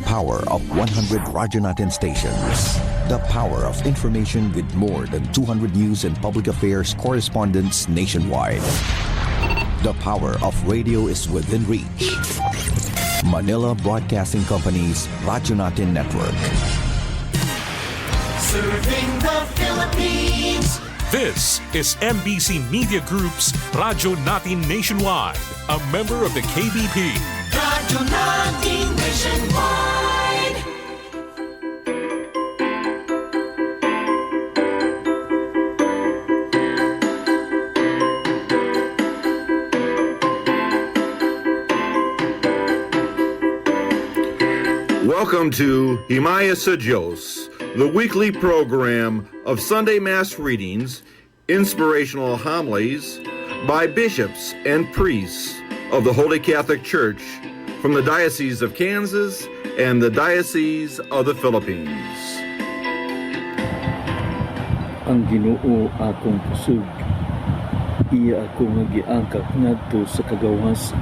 power of 100 Radyo Natin stations. The power of information with more than 200 news and public affairs correspondents nationwide. The power of radio is within reach. Manila Broadcasting Company's Radyo Natin Network. Serving the Philippines. This is MBC Media Group's Radyo Natin Nationwide, a member of the KBP. Radyo Natin Nationwide. Welcome to Himaya sa Diyos, the weekly program of Sunday Mass readings, inspirational homilies by bishops and priests of the Holy Catholic Church from the Diocese of Kansas and the Diocese of the Philippines. Ang Ginoo akong pusog, iya akong nagiangkat ngadto sa kagawasan.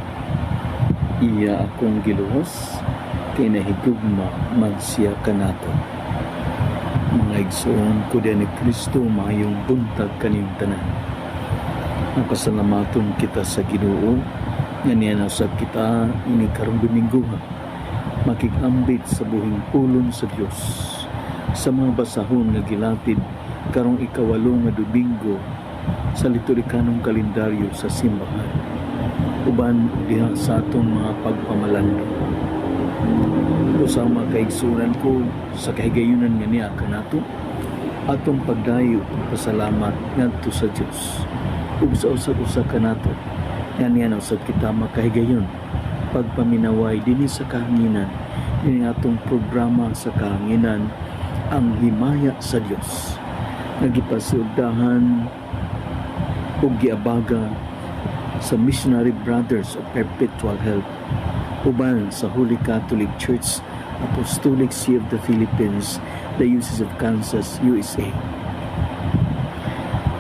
Iya akong giluwas, kay nahigugma man siya kanato. Mga igsoon ko din ni Kristo, mayong buntag kaniyong tanan. Ang kasalamaton kita sa Ginoo, nga niya sa kita ini karong Domingo, makikambit sa buhing pulong sa Dios sa mga basahon nga gilatid karong ikawalo nga Domingo sa liturhikanong kalendaryo sa simbahan, uban diha sa atong mga pagpamalando. Usama kaigsunan ko sa kahigayunan nga niya kanato, atong pagdayo ug pasalamat ngadto sa Dios ug sa usa kanato nga niya usab kita makahigayon pagpaminaway dinhi sa kahanginan, dinhi atong programa sa kahanginan, ang Himaya sa Dios, nagipasugdahan ug giabaga sa Missionary Brothers of Perpetual Help uban sa Holy Catholic Church Apostolic See of the Philippines, Diocese of Kansas, USA.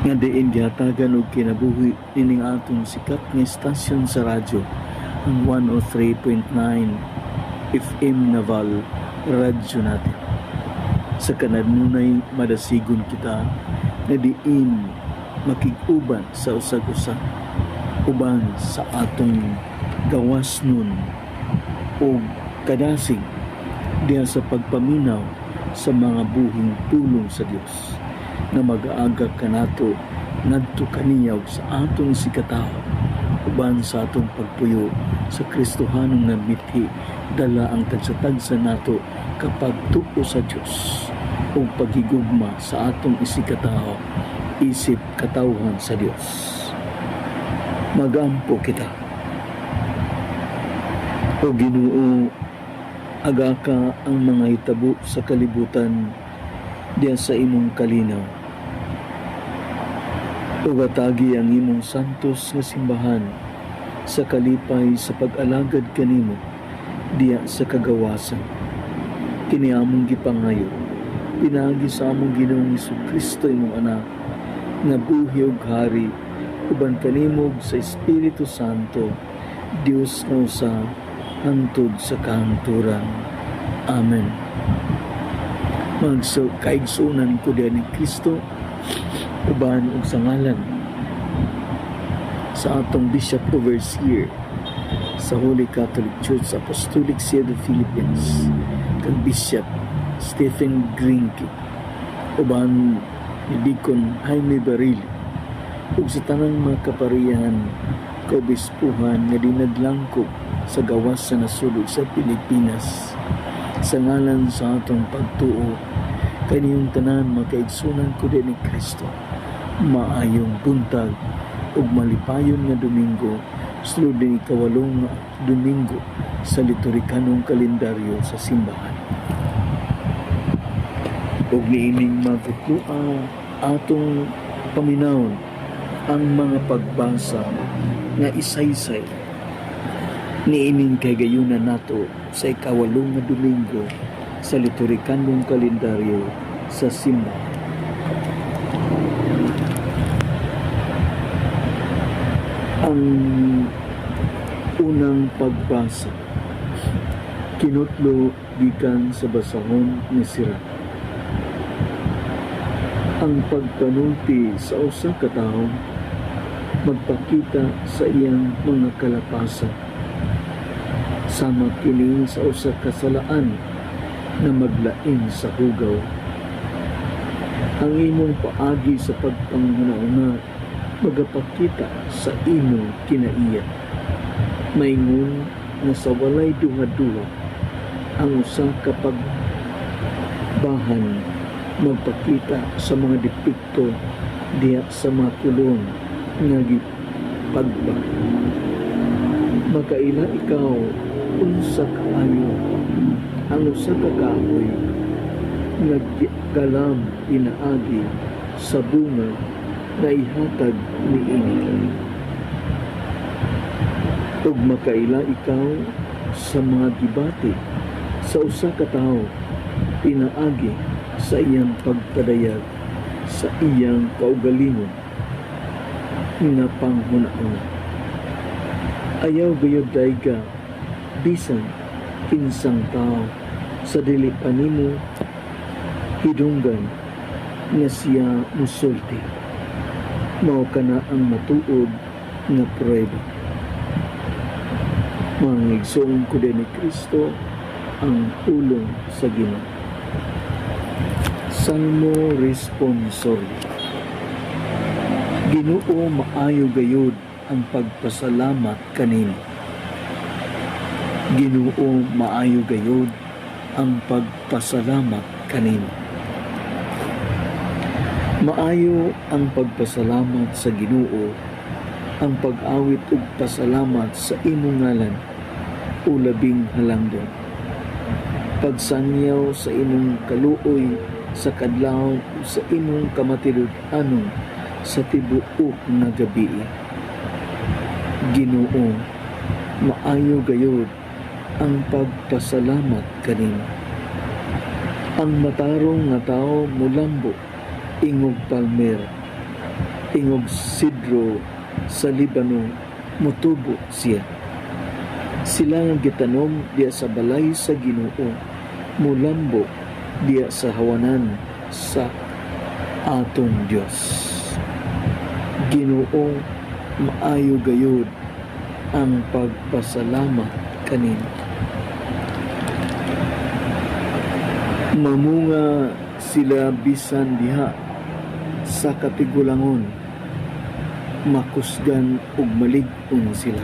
Nga diin gihatagan og kinabuhi ining atong sikat nga estasyon sa radyo, ang 103.9 FM Naval Radyo Natin. Sa kanadnunay madasigon kita na diin makig-uban sa usag-usa uban sa atong gawas nun o kadasig diha sa pagpaminaw sa mga buhing pulong sa Dios na mag-aagak kanato ngadto kaniya sa atong sikataw uban sa atong pagpuyo sa Kristohanong nga mithi, dala ang tagsa-tagsa nato kapag tuo sa Dios o paghigugma sa atong isikataw isip katawhan sa Dios. Magampo kita. O Ginoo, agaka ang mga hitabo sa kalibutan diya sa imong kalinaw. Ugatagi ang imong santos nga simbahan sa kalipay sa pag-alagad kanimo diya sa kagawasan. Kini among gipangayo, pinagi sa among Ginoong Jesucristo imong anak, nga buhi ug hari uban kanimo sa Espiritu Santo, Dios nga usa hangtod sa kahanturan. Amen. Kaigsunan ko diyan ni Kristo uban ug sa ngalan sa atong Bishop Overseer sa Holy Catholic Church Apostolic See of the Philippines, kang Bishop Stephen Grinke, uban ni Deacon Jaime Baril, ug sa tanang mga kaparihan kaobispuhan nga dinadlangkog sa gawas sa nasulod sa Pilipinas, sa ngalan sa atong pagtuo kaniyong tanan makaigsunan ko din ni Kristo, maayong buntag ug malipayon nga Domingo, sulod din ikawalong Domingo sa liturhikanong kalendaryo sa simbahan. Ug niining magtutua atong paminawon ang mga pagbasa nga isaysay niining kahigayunan nato sa ikawalong nga Domingo sa liturhikanong kalendaryo sa simbahan. Ang unang pagbasa Kinutlo gikan sa basahon ni Sira. Ang pagpanulti sa usa ka tawo magpakita sa iyang mga kalapasan. Sama kini sa usa ka salaan na maglain sa hugaw. Ang imong paagi sa pagpanghuna-una magapakita sa imong kinaiya. Maingon na sa walay duha-duha ang usa ka pagbahan magpakita sa mga depekto diya sa mga kulon nga gipagba. Makaila ikaw unsa kaayo ang usa ka kahoy naggalam inaagi sa bunga na ihatag niini. Ug makaila ikaw sa mga gibati sa usa ka tawo pinaagi sa iyang pagpadayag sa iyang kaugalingon nga panghuna-una. Ayaw gayud dayga bisan kinsang tao sa dili pa nimo hidunggan nga siya musulti. Mao kana ang matuod nga prueba. Mangigsoon ko din ni Kristo ang tulong sa Ginoo. Salmo Responsory. Ginoo, maayo gayud ang pagpasalamat kanimo. Ginoo, maayo gayud ang pagpasalamat kanimo. Maayo ang pagpasalamat sa Ginoo, ang pag-awit ug pasalamat sa imong ngalan o labing halangdon. Pagsangyaw sa imong kaluoy sa kadlaw sa imong kamatinud-anon sa tibuok nga gabi. Ginoo, maayo gayud ang pagpasalamat kanimo. Ang matarong nga tawo mulambo ingog palmer, ingog sidro sa Libano mutubo siya. Sila nga gitanom diya sa balay sa Ginoo, mulambo diya sa hawanan sa atong Dios. Ginoo, maayo gayud ang pagpasalamat kanimo. Mamunga sila bisan diha sa katigulangon, makusgan ug malig-on sila.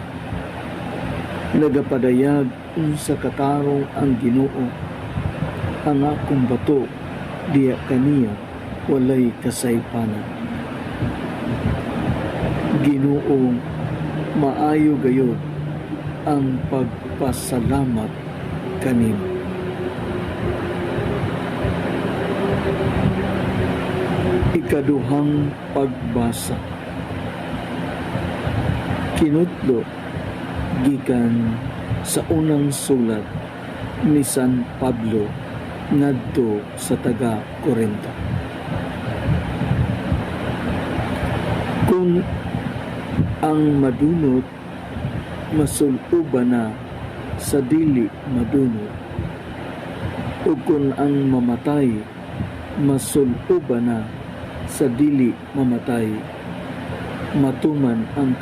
Nagapadayag unsa katarong ang Ginoo, ang akong bato diya kaniya walay kasaypanan. Ginoo, maayo gayud ang pagpasalamat kanimo. Ikaduhang pagbasa. Kinutlo gikan sa unang sulat ni San Pablo ngadto sa taga Corinto. Kung ang madunot masuluban na sa dili madunot, o kung ang mamatay masuluban na sa dili mamatay, matuman ang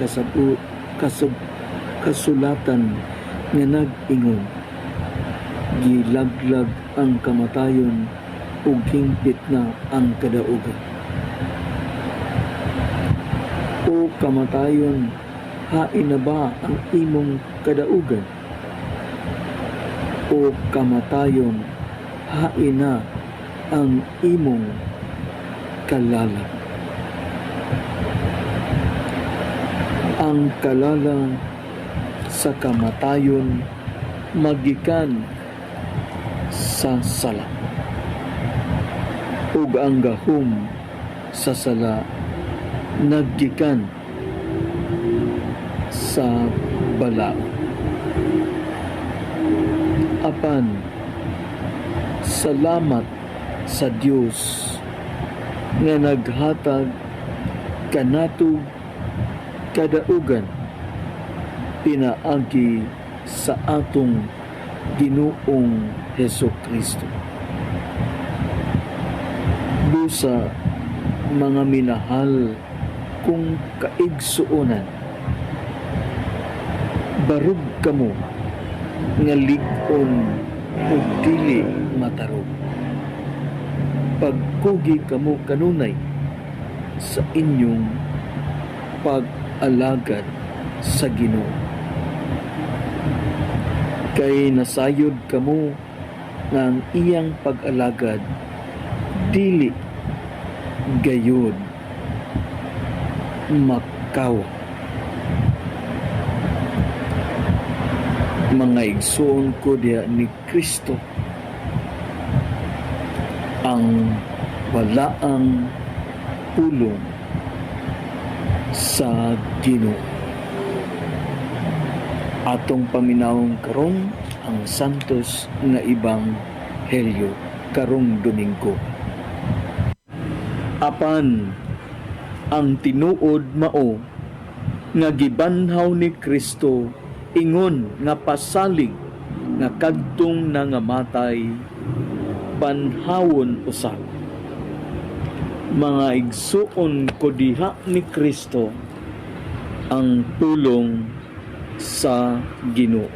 kasulatan nga nag-ingon, gilaglag ang kamatayon ug hingpit na ang kadaugan. O kamatayon, hain na ba ang imong kadaugan? O kamatayon, hain na ang imong kalala. Ang kalala sa kamatayon magikan sa sala, ug ang gahom sa sala naggikan sa bala. Apan salamat sa Dios nga naghatag kanato kadaugan pinaagi sa atong Ginoong Hesus Kristo. Busa mga minahal kung kaigsuonan, barug kamo nga lig-on o dili matarog. Pagkugi kamo kanunay sa inyong pag-alagad sa Ginoo. Kay nasayod kamo nga ang iyang pag-alagad dili gayud makawa. Mga igsoon ko diya ni Kristo, ang walaang pulong sa Ginoo. Atong paminawon karong ang santos nga ebanghelyo karong Domingo. Apan ang tinuod mao nga gibanhaw ni Kristo ingon nga pasalig nga kadtong nangamatay banhawon usab. Mga igsuon ko diha ni Kristo ang pulong sa Ginoo.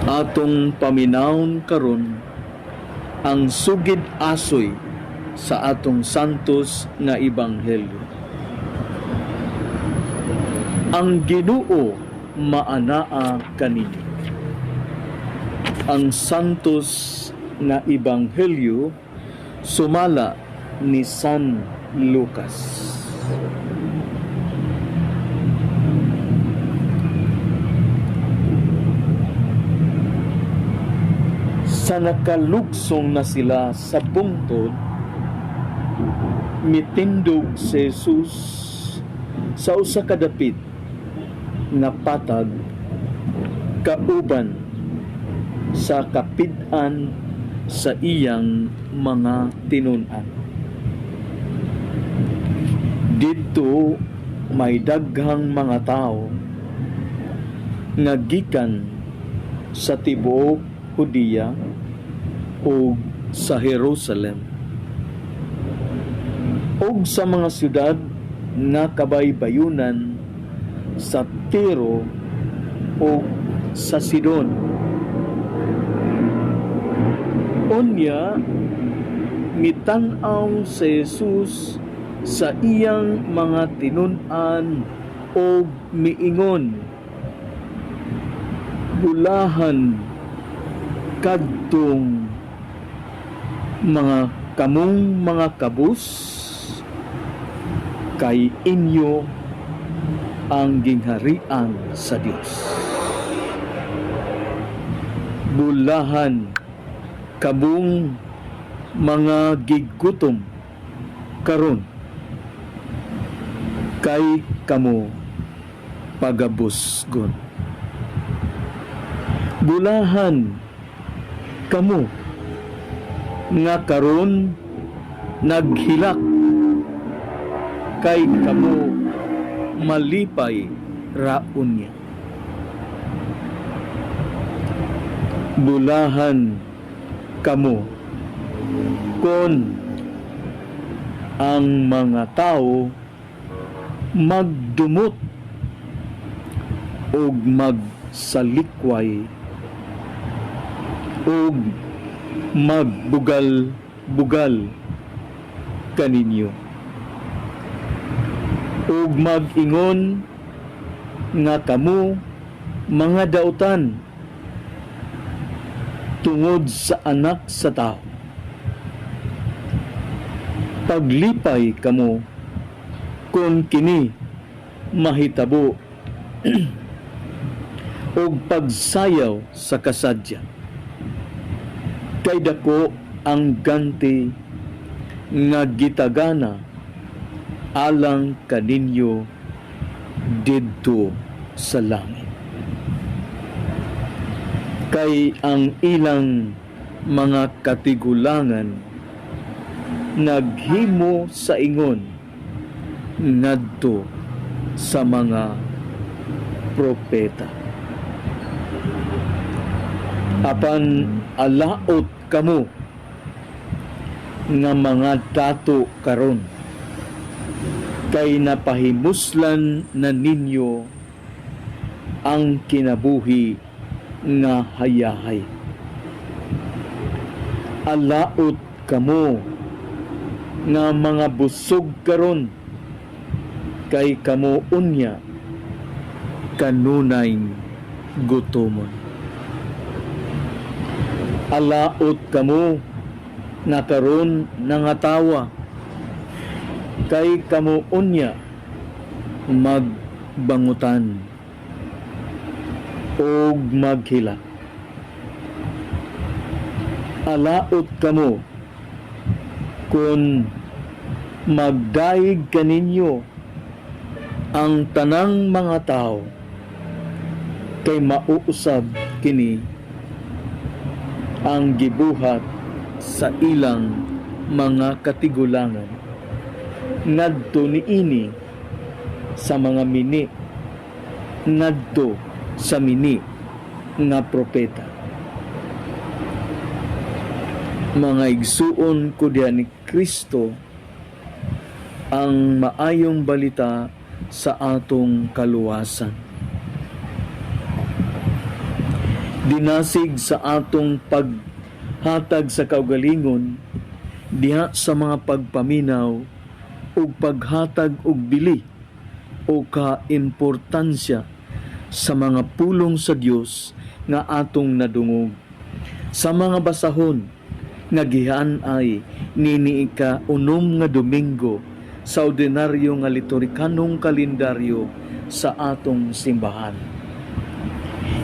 Atong paminawon karon ang sugid asoy sa atong santos nga ebanghelyo. Ang Ginoo maanaa kaninyo. Ang santos nga ebanghelyo sumala ni San Lucas. Sa nakalugsong na sila sa bungtod, mitindog si Jesus sa usa ka dapit nga patag kauban sa kapid-an sa iyang mga tinun-an. Dito may daghang mga tao nga gikan sa tibuok Hudiya o sa Jerusalem o sa mga syudad nga kabaybayunan sa Tiro o sa Sidon. Unya mitanaw si Jesus sa iyang mga tinun-an o miingon, bulahan kadtong mga kamong mga kabus kay inyo ang gingharian sa Dios. Bulahan kamong mga gigutom karon kay kamo pagabusgon. Bulahan kamo nga karon naghilak kay kamo malipay raon niya. Bulahan kamo kon ang mga tao magdumot o magsalikway o magbugal-bugal kaninyo o mag-ingon nga kamo mga dautan tungod sa anak sa tao. Paglipay kamo kung kini mahitabo o pagsayaw sa kasadya. Kay dako ang ganti nga gitagana alang kaninyo didto sa langit. Kay ang ilang mga katigulangan naghimo sa ingon ngadto sa mga propeta. Apan alaot kamo nga mga dato karon, kay napahimuslan na ninyo ang kinabuhi nga hayahay. Alaot kamo nga mga busog karon, kay kamo unya kanunay gutomon. Alaot kamo nga karon nangatawa, kay kamo unya magbangutan o maghila. Alaot kamo kung magdaig kaninyo ang tanang mga tao, kay mauusab kini ang gibuhat sa ilang mga katigulangan ngadto niini sa mga mini, ngadto sa mini nga propeta. Mga igsuon ko diyan ni Kristo, ang maayong balita sa atong kaluwasan. Dinasig sa atong paghatag sa kaugalingon diha sa mga pagpaminaw ug paghatag og bili o kaimportansya sa mga pulong sa Dios nga atong nadungog. Sa mga basahon nga gihan ay nini ika-unom nga Domingo sa ordinaryo nga liturhikanong kalendaryo sa atong simbahan.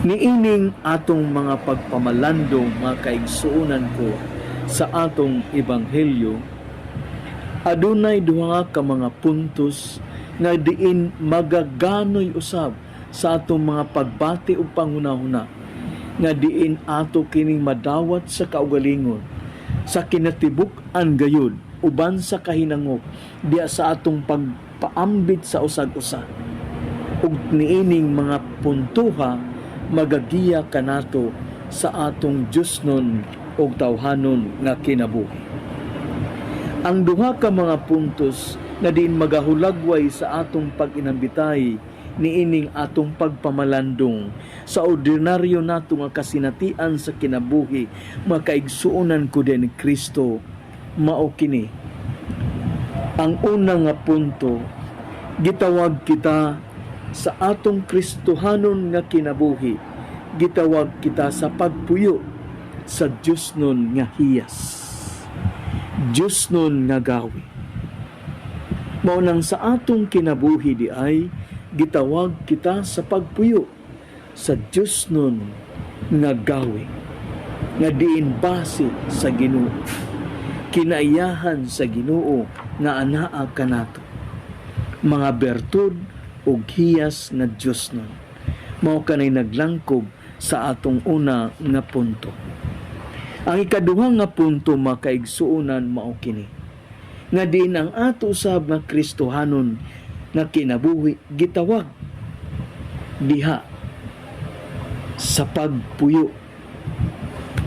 Niining atong mga pagpamalandong mga kaigsuonan ko sa atong ebanghelyo, adunay duha ka mga puntos nga diin magaganoy usab sa atong mga pagbati ug panghunahuna, nga diin ato kining madawat sa kaugalingon, sa kinatibuk-an gayud uban sa kahinangop diya sa atong pagpaambit sa usag-usa. Ug niining mga puntuha magagiya kanato sa atong Diosnon ug tawhanon nga kinabuhi. Ang duha ka mga puntos na din magahulagway sa atong pag-inambitay niining atong pagpamalandong sa ordinaryo nato nga kasinatian sa kinabuhi, makaigsuonan ko din ni Kristo, mao kini. Ang unang nga punto, gitawag kita sa atong Kristohanon nga kinabuhi, gitawag kita sa pagpuyo sa Diosnon nga hiyas, Diosnon nga gawi. Mao nang sa atong kinabuhi di ay gitawag kita sa pagpuyo sa Diosnon nga gawi, nga diin base sa Ginoo, kinaiyahan sa Ginoo nga anaa kanato, mga bertud ug hiyas nga Diosnon. Mao kanay naglangkob sa atong una nga punto. Ang ikaduha nga punto makaigsuonan mao kini, nga diin ang ato usab nga Kristohanon nga kinabuhi gitawag diha sa pagpuyo,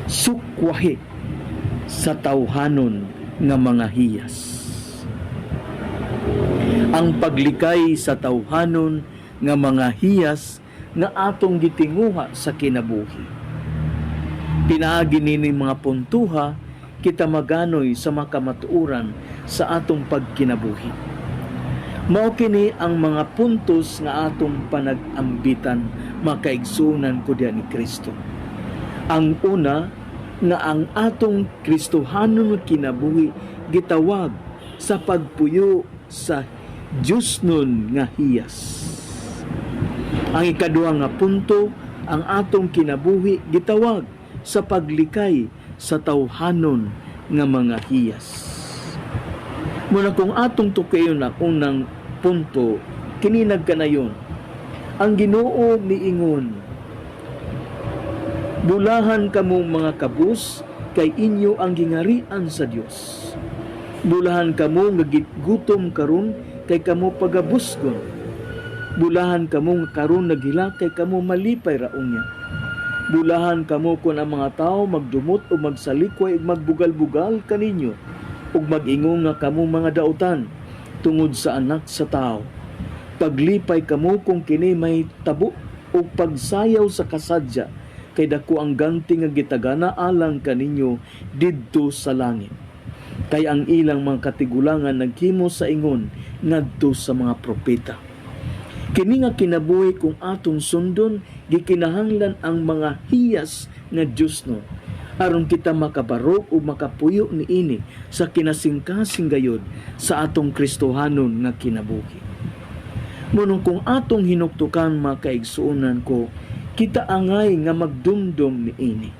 sukwahi sa tawhanon nga mga hiyas. Ang paglikay sa tawhanon nga mga hiyas nga atong gitinguha sa kinabuhi. Pinaagi nini mga puntuha kita maganoy sa makamatuoran sa atong pagkinabuhi. Mao kini ang mga puntos nga atong panag-ambitan makaigsunan ko diyan ni Kristo. Ang una, nga ang atong Kristohanon nga kinabuhi gitawag sa pagpuyo sa Diosnon nga hiyas. Ang ikaduha nga punto, ang atong kinabuhi gitawag sa paglikay sa tawhanon nga mga hiyas. Muna kung atong tukayon ang unang punto, kininag kanayon, ang Ginoo niingon, bulahan kamo mga kabus, kay inyo ang gingarian sa Dios. Bulahan kamo nga gitgutom karon, kay kamo pagabusgon. Bulahan kamo nga karon naghilakay kamo malipay raon niya. Bulahan kamo kung ang mga tao magdumot o magsalikway ug magbugal-bugal kaninyo ug mag-ingon nga kamo mga dautan tungod sa anak sa tao. Paglipay kamo kung kini may tabo o pagsayaw sa kasadya kay dako ang ganti nga gitagana alang kaninyo didto sa langit. Kay ang ilang mga katigulangan naghimo sa ingon ngadto sa mga propeta. Kini nga kinabuhi kung atong sundon gikinahanglan ang mga hiyas nga Dios no aron kita makabarok o makapuyo niini sa kinasingkasing gayud sa atong Kristohanon nga kinabuhi. Munong kung atong hinuktukan mga kaigsuonan ko, kita angay nga magdumdum niini.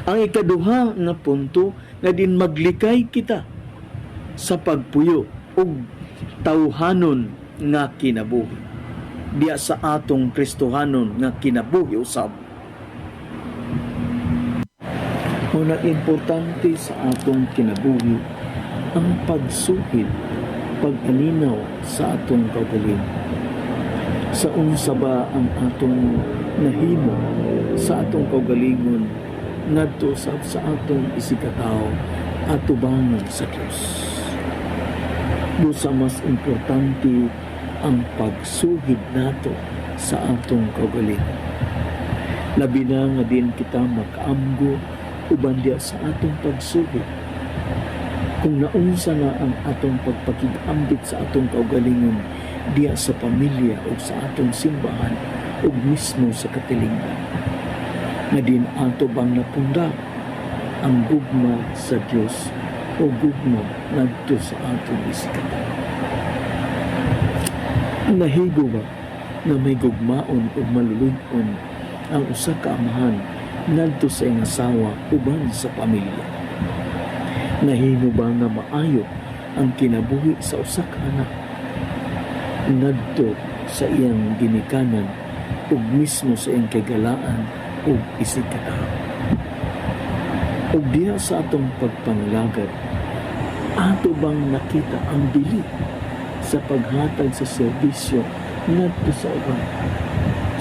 Ang ikaduha nga punto nga din maglikay kita sa pagpuyo ug tawhanon nga kinabuhi diya sa atong Kristohanon nga kinabuhi usab. Una importante sa atong kinabuhi ang pagsuhid, pag-aninaw sa atong kaugalingon. Sa unsa ba ang atong nahimo sa atong kaugalingon ngadto sa atong isikataw at tubangan sa Dios. Busa mas importante ang pagsuhid nato sa atong kaugalingon. Labi na nga din kita makaamgo uban diya sa atong pagsuhid. Kung naunsa na ang atong pagpakig-ambit sa atong kaugalingon diya sa pamilya o sa atong simbahan o mismo sa katilingban. Nga din ato bang napunda ang gugma sa Dios o gugma ngadto sa atong isikatan. Nahigo ba na may gugmaon o malulug-on ang usa ka amahan ngadto sa iyang asawa uban sa pamilya? Nahimo ba nga maayo ang kinabuhi sa usa ka anak ngadto sa iyang ginikanan ug mismo sa iyang kagalaan ug isikataw? Ug diha sa atong pagpanglagad, ato bang nakita ang dili sa paghatag sa serbisyo ngadto sa uban?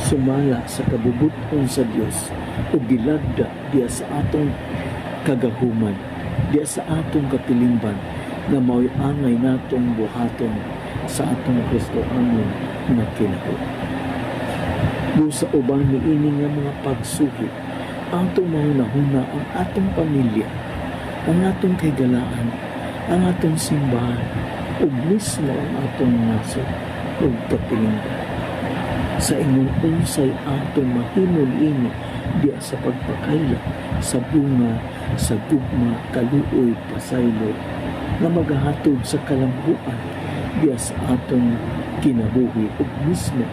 Sumala sa kabubuton sa Dios o gilagda diya sa atong kagahuman, diya sa atong katilingban na mao'y angay natong buhaton sa atong Kristohanon nga kinabuhi. Busa uban niini nga mga pagsuhid, atong mahunahuna ang atong pamilya, ang atong kagalaan, ang atong simbahan, ug mismo ang atong nasod ug katilingban. Sa ingon unsay atong mahimong ini diya sa pagpakaila sa bunga sa gugma kaluoy pasaylo na magahatod sa kalambuan diya sa atong kinabuhi ug mismo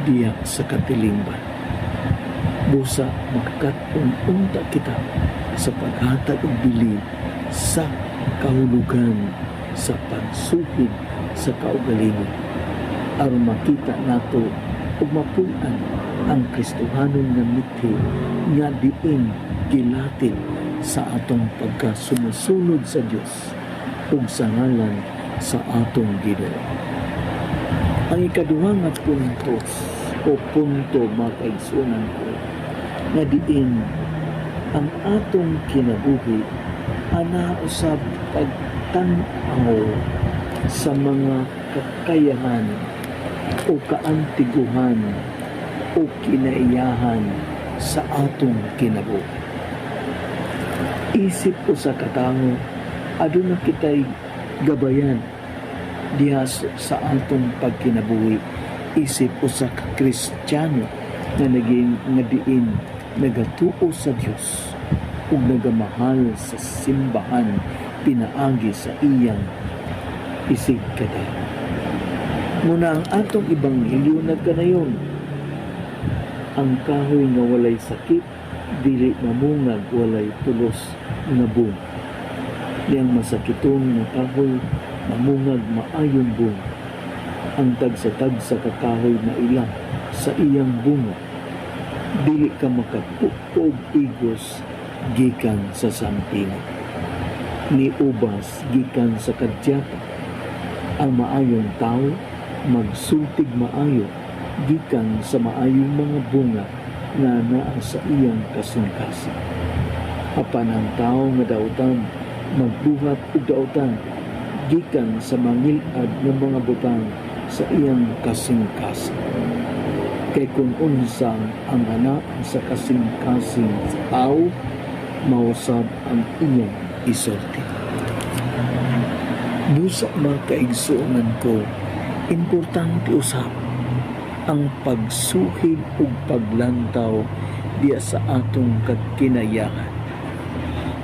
diya sa katilingban. Busa makakatun-unta kita sa paghatag og bili sa kahulugan sa pagsuhid sa kaugalingon aron makita nato ug mapun-an ang Kristohanon nga mithi nga diin gilatin sa atong pagkasumusunod sa Dios ug sa ngalan sa atong Ginoo. Ang ikaduha nga punto makaigsunan ko nga diin ang atong kinabuhi ana usab pagtan-aw sa mga kakayahan o kaantiguhan o kinaiyahan sa atong kinabuhi. Isip o sa katao, aduna kita'y gabayan diha sa atong pagkinabuhi. Isip o sa Kristiyano na naging diin nagatuo sa Dios ug nagamahal sa simbahan pinaagi sa iyang isikataw. Muna ang atong ibanghilyo nagkanayon, ang kahoy nga walay sakit, dili mamungag walay tulos nga bunga. Diyang masakitong nga kahoy, mamungag maayong bunga. Ang tagsa-tagsa ka kahoy na ilang sa iyang bunga, dili ka makapupog igos gikan sa sampingan. Ni ubas gikan sa kadyata, ang maayong tao magsultig maayo gikan sa maayong mga bunga nga naa sa iyang kasing-kasing. Apan ang tao nga dautan magbuhat og dautan gikan sa mangilad ng mga butang sa iyang kasing-kasing. Kay kung unsang ang anak sa kasing-kasing tao, mausab ang iyang isulti. Busa mga kaigsuonan ko, importante usab ang pagsuhid ug paglantaw diya sa atong kagkinayangan.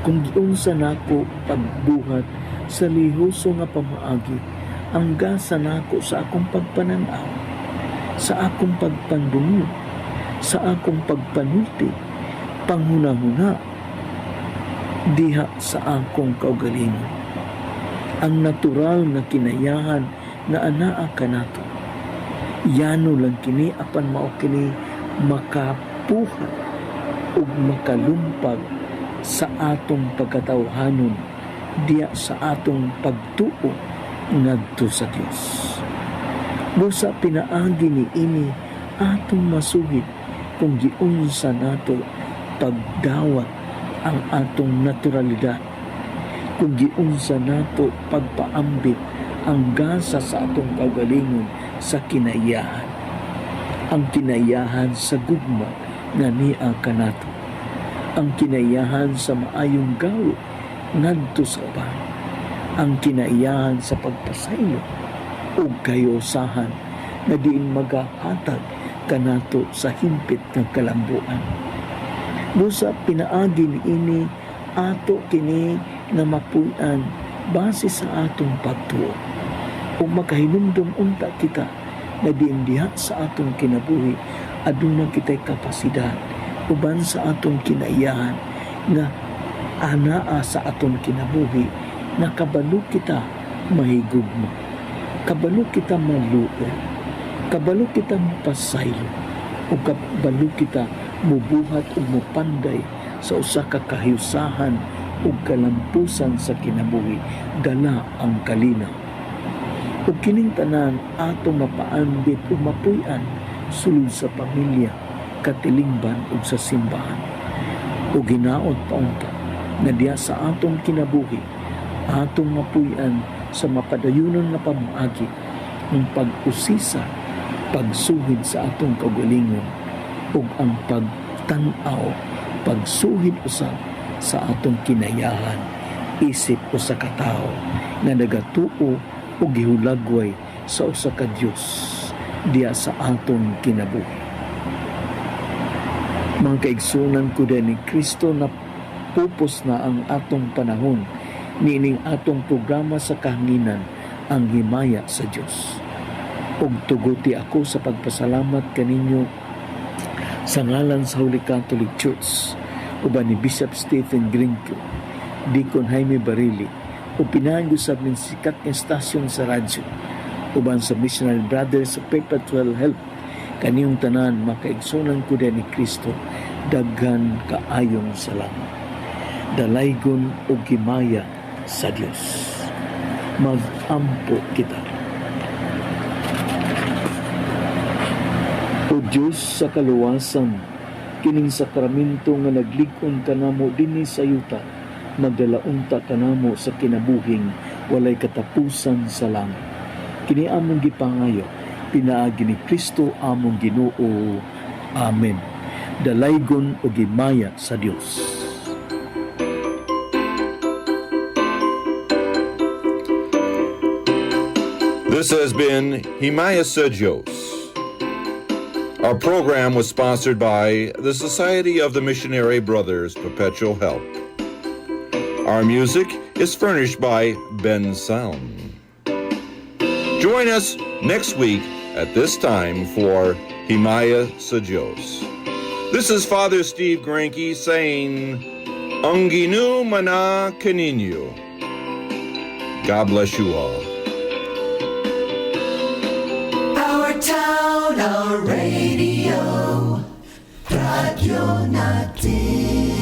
Kung giunsa nako pagbuhat sa lihuso nga pamaagi, ang gasa nako sa akong pagpananaw, sa akong pagpandungog, sa akong pagpanulti, panghuna-huna, diha sa akong kaugalingon. Ang natural na kinayahan na anaa kanato, yano lang kini apan mao kini makapuhat ug makalumpag sa atong pagkatawhanon diya sa atong pagtuo ngadto sa Dios. Busa pinaagi ni ini atong masuhid kung giunsa nato pagdawat ang atong naturalidad, kung giunsa nato pagpaambit ang gasa sa atong kaugalingon sa kinayahan, ang kinayahan sa gugma nga niya kanato, ang kinayahan sa maayong gawi ngadto sa uban, ang kinayahan sa pagpasaylo o kayosahan na diin magahatag kanato sa himpit ng kalambuan. Busa pinaagi ni ini ato kini na mapuy-an base sa atong pagtuo o makahinumdum unta kita na diin diha sa atong kinabuhi aduna kitay kapasidad uban sa atong kinayahan nga anaa sa atong kinabuhi na kabalo kita mahigugma, kabalo kita maluoy, kabalo kita mapasaylo, o kabalo kita mubuhat o mupanday sa usa ka kahiusahan o kalampusan sa kinabuhi, dala ang kalinaw. O kining tanan ato mapaambit o mapuy-an sulod sa pamilya, katilingban o sa simbahan. O ginaot paunta na diya sa atong kinabuhi, atong mapuy-an sa mapadayunon na pamaagi ng pag-usisa, pagsuhid sa atong kaugalingon ug ang pagtanaw, pagsuhid usab sa atong kinayahan, isip o sa katao na nagatuo o gihulagway sa usa ka Dios diya sa atong kinabuhi. Mga kaigsunan ko din ni Kristo na pupos na ang atong panahon, nining atong programa sa kahanginan, ang himaya sa Dios. Ug tuguti ako sa pagpasalamat kaninyo sa ngalan sa Holy Catholic Church, uban ni Bishop Stephen Grinke, Deacon Jaime Barili, o pinangusab ng sikat ng stasyon sa radyo, uban sa Missionary Brothers sa Perpetual Help, kaniyong tanan makaigsunan ko din ni Kristo, daghan kaayong salamat. Dalaygon o gimaya sa Dios. Mag-ampo kita. O Diyos sa kaluwasan, kining sakramento nga naglikon kanamo dinhi sa yuta, magdalaunta kanamo sa kinabuhing walay katapusan sa langit. Kini among gipangayo, pinaagi ni Kristo among Ginoo. Amen. Dalaygon o gimaya sa Dios. This has been Himaya sa Diyos. Our program was sponsored by the Society of the Missionary Brothers Perpetual Help. Our music is furnished by Ben Sound. Join us next week at this time for Himaya sa Diyos. This is Father Steve Granke saying, Ang Ginoo mana kaninyo. God bless you all. Town, our radio, Radio Natin.